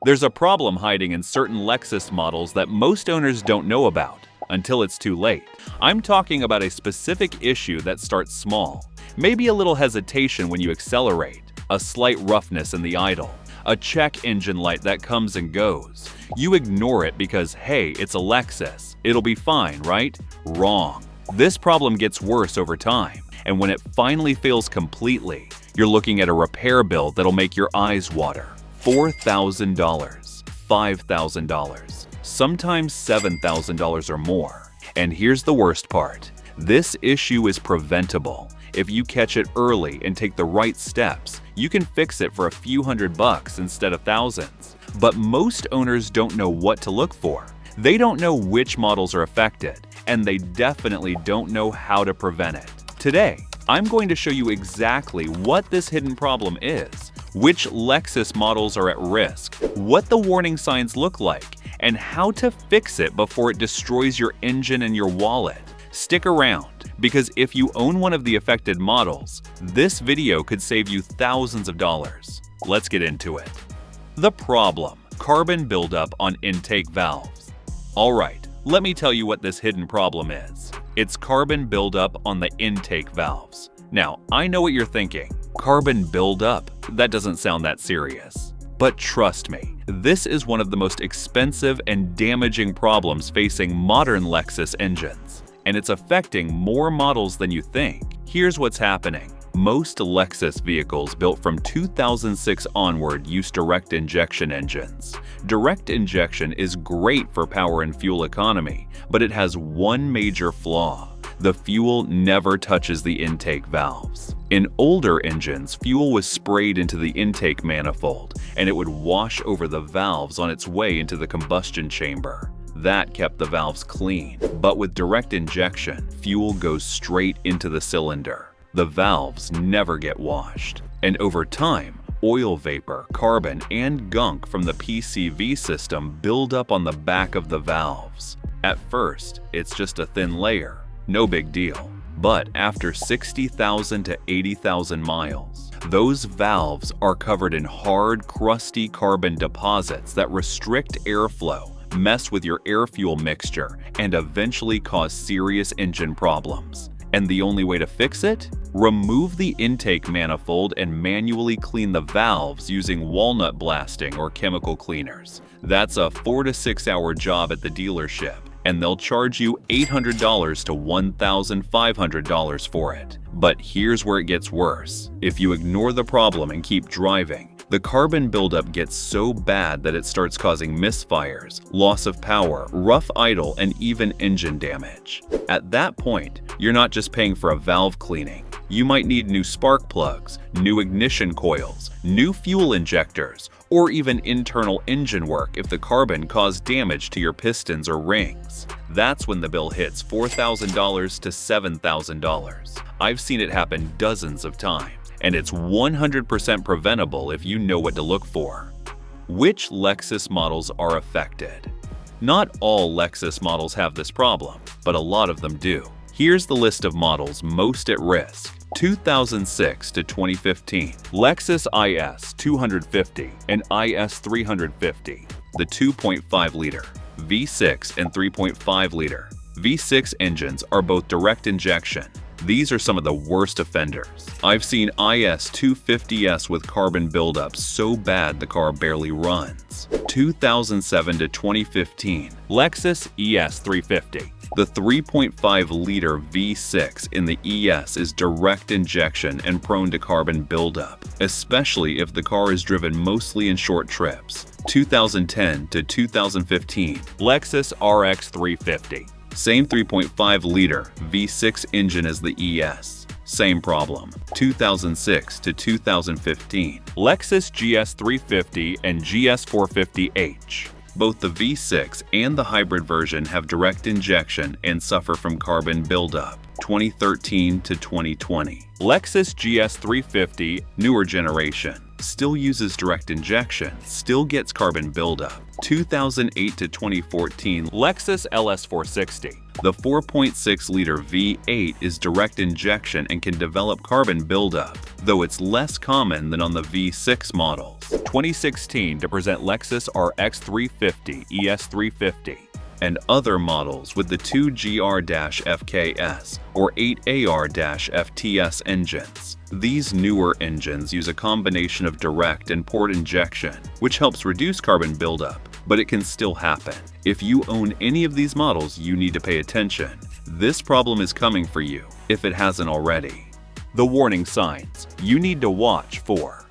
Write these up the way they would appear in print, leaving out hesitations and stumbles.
There's a problem hiding in certain Lexus models that most owners don't know about until it's too late. I'm talking about a specific issue that starts small. Maybe a little hesitation when you accelerate, a slight roughness in the idle, a check engine light that comes and goes. You ignore it because, hey, it's a Lexus. It'll be fine, right? Wrong. This problem gets worse over time, and when it finally fails completely, you're looking at a repair bill that'll make your eyes water. $4,000, $5,000, sometimes $7,000 or more. And here's the worst part. This issue is preventable. If you catch it early and take the right steps, you can fix it for a few $100 instead of thousands. But most owners don't know what to look for. They don't know which models are affected, and they definitely don't know how to prevent it. Today, I'm going to show you exactly what this hidden problem is, which Lexus models are at risk, what the warning signs look like, and how to fix it before it destroys your engine and your wallet. Stick around, because if you own one of the affected models, this video could save you thousands of dollars. Let's get into it. The problem: carbon buildup on intake valves. Alright, let me tell you what this hidden problem is. It's carbon buildup on the intake valves. Now, I know what you're thinking. Carbon buildup? That doesn't sound that serious. But trust me, this is one of the most expensive and damaging problems facing modern Lexus engines. And it's affecting more models than you think. Here's what's happening. Most Lexus vehicles built from 2006 onward use direct injection engines. Direct injection is great for power and fuel economy, but it has one major flaw. The fuel never touches the intake valves. In older engines, fuel was sprayed into the intake manifold, and it would wash over the valves on its way into the combustion chamber. That kept the valves clean. But with direct injection, fuel goes straight into the cylinder. The valves never get washed. And over time, oil vapor, carbon, and gunk from the PCV system build up on the back of the valves. At first, it's just a thin layer, no big deal. But after 60,000 to 80,000 miles, those valves are covered in hard, crusty carbon deposits that restrict airflow, mess with your air-fuel mixture, and eventually cause serious engine problems. And the only way to fix it? Remove the intake manifold and manually clean the valves using walnut blasting or chemical cleaners. That's a 4 to 6 hour job at the dealership, and they'll charge you $800 to $1,500 for it. But here's where it gets worse. If you ignore the problem and keep driving, the carbon buildup gets so bad that it starts causing misfires, loss of power, rough idle, and even engine damage. At that point, you're not just paying for a valve cleaning. You might need new spark plugs, new ignition coils, new fuel injectors, or even internal engine work if the carbon caused damage to your pistons or rings. That's when the bill hits $4,000 to $7,000. I've seen it happen dozens of times. And it's 100% preventable if you know what to look for. Which Lexus models are affected? Not all Lexus models have this problem, but a lot of them do. Here's the list of models most at risk. 2006 to 2015, Lexus IS 250 and IS 350, the 2.5-liter, V6 and 3.5-liter. V6 engines are both direct injection. These are some of the worst offenders. I've seen IS 250s with carbon buildup so bad the car barely runs. 2007 to 2015, Lexus ES 350. The 3.5-liter V6 in the ES is direct injection and prone to carbon buildup, especially if the car is driven mostly in short trips. 2010 to 2015, Lexus RX 350. Same 3.5-liter V6 engine as the ES. Same problem. 2006 to 2015, Lexus GS 350 and GS 450h. Both the V6 and the hybrid version have direct injection and suffer from carbon buildup. 2013 to 2020, Lexus GS 350, newer generation, still uses direct injection, still gets carbon buildup. 2008 to 2014, Lexus LS 460. The 4.6-liter V8 is direct injection and can develop carbon buildup, though it's less common than on the V6 models. 2016 to present Lexus RX 350, ES 350, and other models with the 2GR-FKS or 8AR-FTS engines. These newer engines use a combination of direct and port injection, which helps reduce carbon buildup, but it can still happen. If you own any of these models, you need to pay attention. This problem is coming for you if it hasn't already. The warning signs you need to watch for.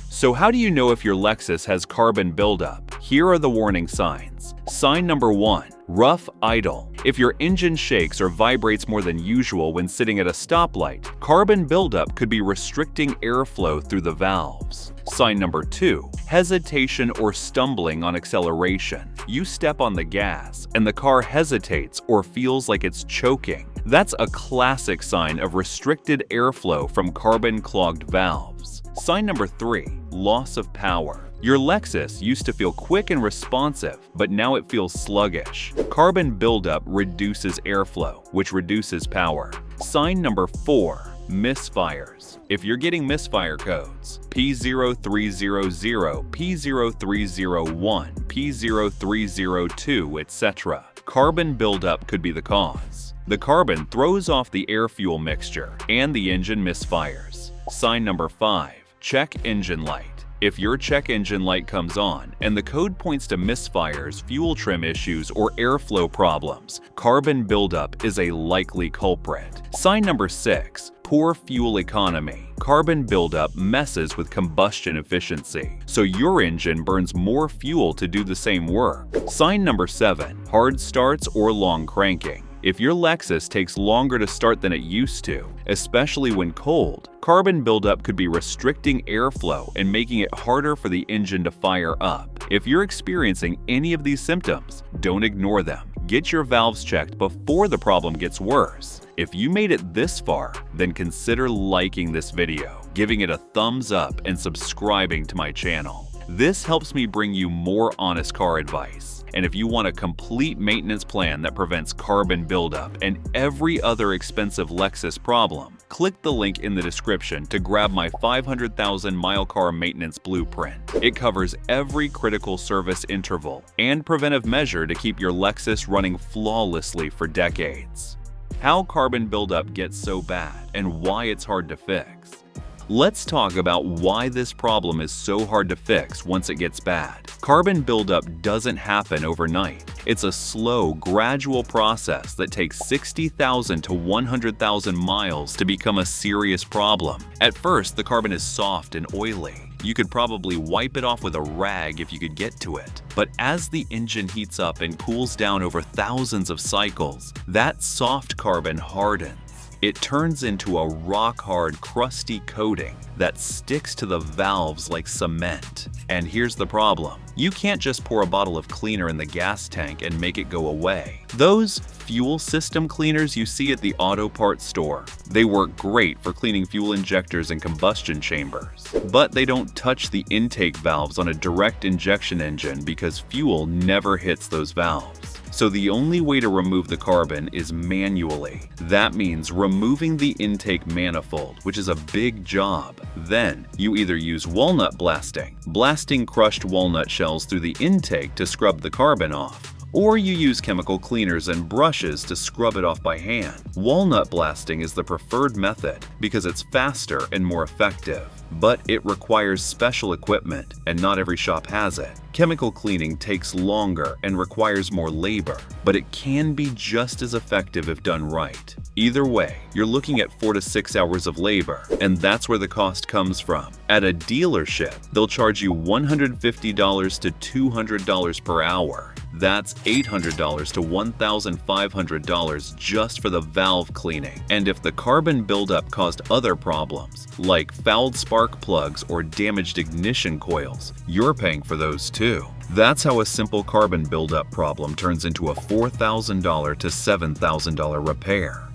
So how do you know if your Lexus has carbon buildup? Here are the warning signs. Sign number 1. Rough idle. If your engine shakes or vibrates more than usual when sitting at a stoplight, carbon buildup could be restricting airflow through the valves. Sign number 2. Hesitation or stumbling on acceleration. You step on the gas and the car hesitates or feels like it's choking. That's a classic sign of restricted airflow from carbon-clogged valves. Sign number 3. Loss of power. Your Lexus used to feel quick and responsive, but now it feels sluggish. Carbon buildup reduces airflow, which reduces power. Sign number 4. Misfires. If you're getting misfire codes, P0300, P0301, P0302, etc., carbon buildup could be the cause. The carbon throws off the air-fuel mixture, and the engine misfires. Sign number 5. Check engine light. If your check engine light comes on and the code points to misfires, fuel trim issues, or airflow problems, carbon buildup is a likely culprit. Sign number 6. Poor fuel economy. Carbon buildup messes with combustion efficiency, so your engine burns more fuel to do the same work. Sign number 7. Hard starts or long cranking. If your Lexus takes longer to start than it used to, especially when cold, carbon buildup could be restricting airflow and making it harder for the engine to fire up. If you're experiencing any of these symptoms, don't ignore them. Get your valves checked before the problem gets worse. If you made it this far, then consider liking this video, giving it a thumbs up, and subscribing to my channel. This helps me bring you more honest car advice. And if you want a complete maintenance plan that prevents carbon buildup and every other expensive Lexus problem, click the link in the description to grab my 500,000-mile car maintenance blueprint. It covers every critical service interval and preventive measure to keep your Lexus running flawlessly for decades. How carbon buildup gets so bad and why it's hard to fix. Let's talk about why this problem is so hard to fix once it gets bad. Carbon buildup doesn't happen overnight. It's a slow, gradual process that takes 60,000 to 100,000 miles to become a serious problem. At first, the carbon is soft and oily. You could probably wipe it off with a rag if you could get to it. But as the engine heats up and cools down over thousands of cycles, that soft carbon hardens. It turns into a rock-hard, crusty coating that sticks to the valves like cement. And here's the problem. You can't just pour a bottle of cleaner in the gas tank and make it go away. Those fuel system cleaners you see at the auto parts store, they work great for cleaning fuel injectors and combustion chambers. But they don't touch the intake valves on a direct injection engine because fuel never hits those valves. So the only way to remove the carbon is manually. That means removing the intake manifold, which is a big job. Then, you either use walnut blasting, blasting crushed walnut shells through the intake to scrub the carbon off, or you use chemical cleaners and brushes to scrub it off by hand. Walnut blasting is the preferred method because it's faster and more effective, but it requires special equipment and not every shop has it. Chemical cleaning takes longer and requires more labor, but it can be just as effective if done right. Either way, you're looking at 4 to 6 hours of labor, and that's where the cost comes from. At a dealership, they'll charge you $150 to $200 per hour. That's $800 to $1,500 just for the valve cleaning. And if the carbon buildup caused other problems, like fouled spark plugs or damaged ignition coils, you're paying for those too. That's how a simple carbon buildup problem turns into a $4,000 to $7,000 repair.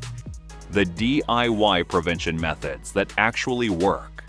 The DIY prevention methods that actually work.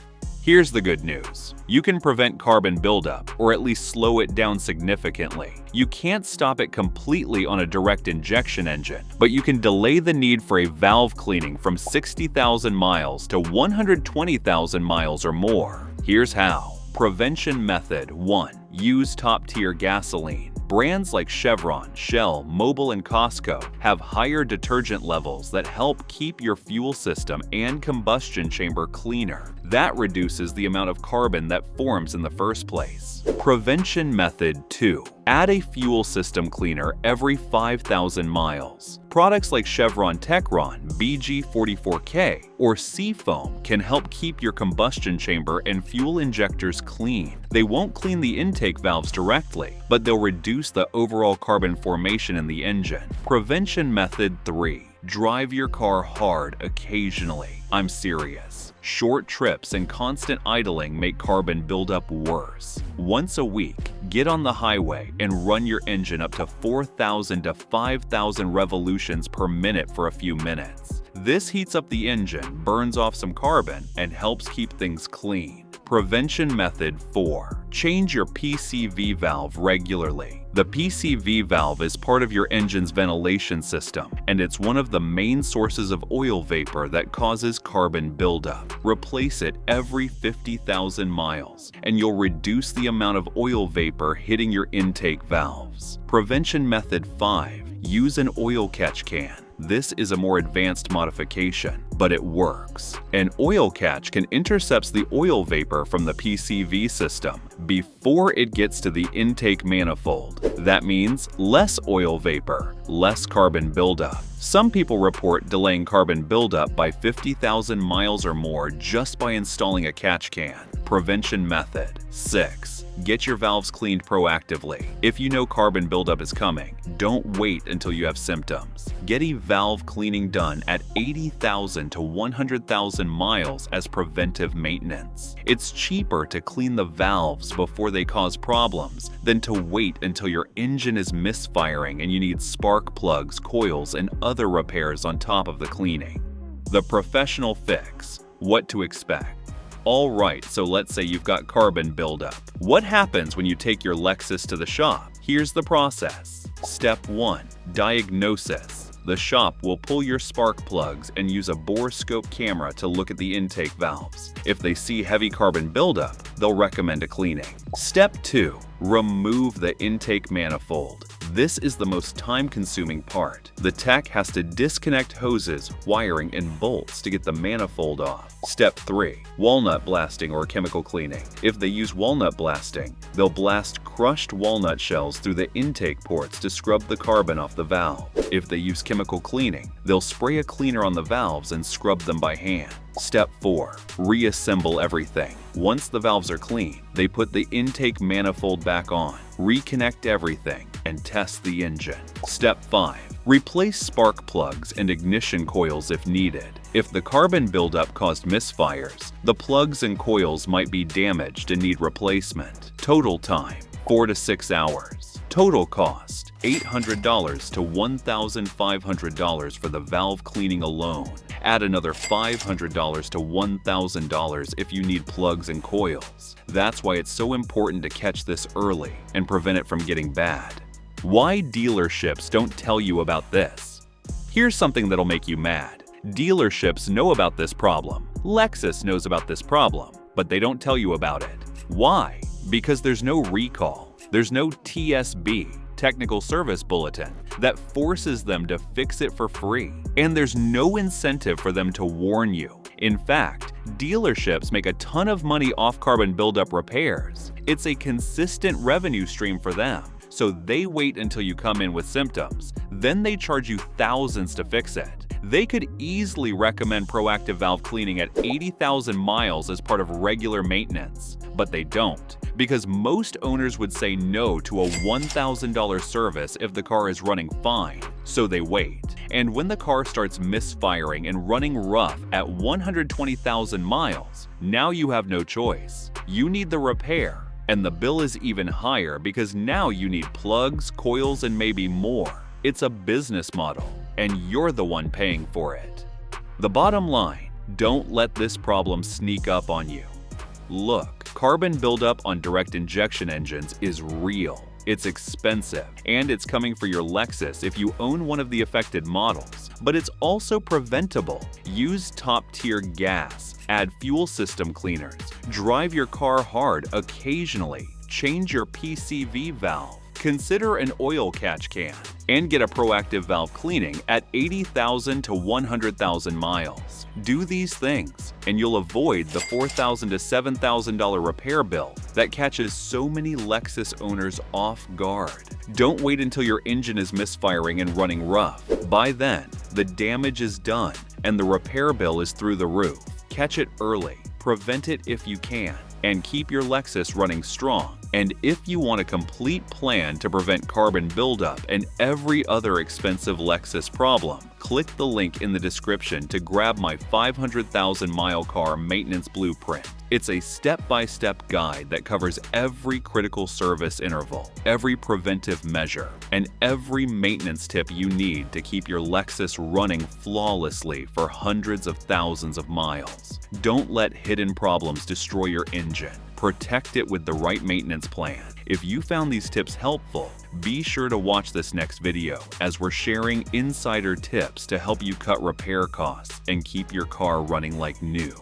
Here's the good news. You can prevent carbon buildup, or at least slow it down significantly. You can't stop it completely on a direct injection engine, but you can delay the need for a valve cleaning from 60,000 miles to 120,000 miles or more. Here's how. Prevention method 1. Use top-tier gasoline. Brands like Chevron, Shell, Mobil, and Costco have higher detergent levels that help keep your fuel system and combustion chamber cleaner. That reduces the amount of carbon that forms in the first place. Prevention method 2. Add a fuel system cleaner every 5,000 miles. Products like Chevron Techron, BG44K, or Seafoam can help keep your combustion chamber and fuel injectors clean. They won't clean the intake valves directly, but they'll reduce the overall carbon formation in the engine. Prevention method 3. Drive your car hard occasionally. I'm serious. Short trips and constant idling make carbon buildup worse. Once a week, get on the highway and run your engine up to 4,000 to 5,000 revolutions per minute for a few minutes. This heats up the engine, burns off some carbon, and helps keep things clean. Prevention method 4. Change your PCV valve regularly. The PCV valve is part of your engine's ventilation system, and it's one of the main sources of oil vapor that causes carbon buildup. Replace it every 50,000 miles, and you'll reduce the amount of oil vapor hitting your intake valves. Prevention method 5. Use an oil catch can. This is a more advanced modification, but it works. An oil catch can intercept the oil vapor from the PCV system before it gets to the intake manifold. That means less oil vapor, less carbon buildup. Some people report delaying carbon buildup by 50,000 miles or more just by installing a catch can. Prevention method 6. Get your valves cleaned proactively. If you know carbon buildup is coming, don't wait until you have symptoms. Get a valve cleaning done at 80,000 to 100,000 miles as preventive maintenance. It's cheaper to clean the valves before they cause problems than to wait until your engine is misfiring and you need spark plugs, coils, and other repairs on top of the cleaning. The professional fix. What to expect. Alright, so let's say you've got carbon buildup. What happens when you take your Lexus to the shop? Here's the process. Step 1. Diagnosis. The shop will pull your spark plugs and use a borescope camera to look at the intake valves. If they see heavy carbon buildup, they'll recommend a cleaning. Step 2. Remove the intake manifold. This is the most time-consuming part. The tech has to disconnect hoses, wiring, and bolts to get the manifold off. Step 3. Walnut blasting or chemical cleaning. If they use walnut blasting, they'll blast crushed walnut shells through the intake ports to scrub the carbon off the valve. If they use chemical cleaning, they'll spray a cleaner on the valves and scrub them by hand. Step 4. Reassemble everything. Once the valves are clean, they put the intake manifold back on, reconnect everything, and test the engine. Step 5. Replace spark plugs and ignition coils if needed. If the carbon buildup caused misfires, the plugs and coils might be damaged and need replacement. Total time, 4 to 6 hours. Total cost, $800 to $1,500 for the valve cleaning alone. Add another $500 to $1,000 if you need plugs and coils. That's why it's so important to catch this early and prevent it from getting bad. Why dealerships don't tell you about this? Here's something that'll make you mad. Dealerships know about this problem. Lexus knows about this problem, but they don't tell you about it. Why? Because there's no recall. There's no TSB, Technical Service Bulletin, that forces them to fix it for free. And there's no incentive for them to warn you. In fact, dealerships make a ton of money off carbon buildup repairs. It's a consistent revenue stream for them. So they wait until you come in with symptoms. Then they charge you thousands to fix it. They could easily recommend proactive valve cleaning at 80,000 miles as part of regular maintenance. But they don't, because most owners would say no to a $1,000 service if the car is running fine. So they wait. And when the car starts misfiring and running rough at 120,000 miles, now you have no choice. You need the repair. And the bill is even higher because now you need plugs, coils, and maybe more. It's a business model, and you're the one paying for it. The bottom line, don't let this problem sneak up on you. Look, carbon buildup on direct injection engines is real. It's expensive, and it's coming for your Lexus if you own one of the affected models. But it's also preventable. Use top-tier gas, add fuel system cleaners, drive your car hard occasionally, change your PCV valve, consider an oil catch can, and get a proactive valve cleaning at 80,000 to 100,000 miles. Do these things, and you'll avoid the $4,000 to $7,000 repair bill that catches so many Lexus owners off guard. Don't wait until your engine is misfiring and running rough. By then, the damage is done, and the repair bill is through the roof. Catch it early, prevent it if you can, and keep your Lexus running strong. And if you want a complete plan to prevent carbon buildup and every other expensive Lexus problem, click the link in the description to grab my 500,000-mile car maintenance blueprint. It's a step-by-step guide that covers every critical service interval, every preventive measure, and every maintenance tip you need to keep your Lexus running flawlessly for hundreds of thousands of miles. Don't let hidden problems destroy your engine. Protect it with the right maintenance plan. If you found these tips helpful, be sure to watch this next video as we're sharing insider tips to help you cut repair costs and keep your car running like new.